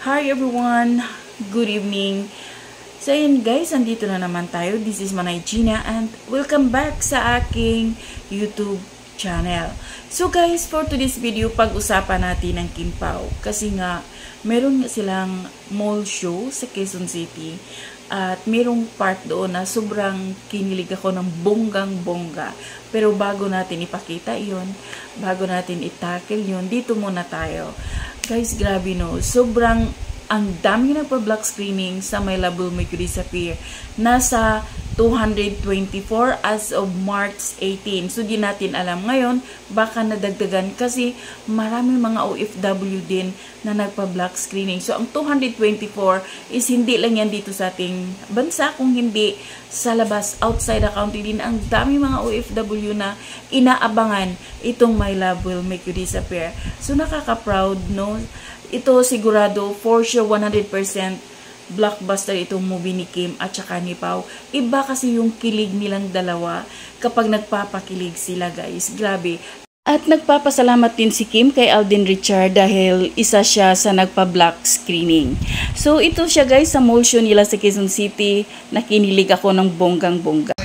Hi everyone! Good evening! So yun guys, andito na naman tayo. This is Manay Gina and welcome back sa aking YouTube channel. So guys, for today's video, pag-usapan natin ng Kim Pao. Kasi nga, meron silang mall show sa Quezon City. At merong part doon na sobrang kinilig ako ng bonggang-bongga. Pero bago natin ipakita yon, bago natin itackle yon, dito muna tayo. Guys, grabe no. Sobrang ang dami nagpa-block screening sa My Love Will Make You Disappear. Nasa 224 as of March 18. So, di natin alam ngayon. Baka nadagdagan kasi maraming mga OFW din na nagpa-block screening. So, ang 224 is hindi lang yan dito sa ating bansa. Kung hindi sa labas, outside the country din. Ang dami mga OFW na inaabangan itong My Love Will Make You Disappear. So, nakaka-proud, no? Ito sigurado, for sure, 100% blockbuster itong movie ni Kim at saka ni Pao. Iba kasi yung kilig nilang dalawa kapag nagpapakilig sila, guys. Grabe. At nagpapasalamat din si Kim kay Alden Richard dahil isa siya sa nagpa-block screening. So ito siya guys sa mall show nila sa Quezon City. Nakinilig ako ng bonggang-bongga.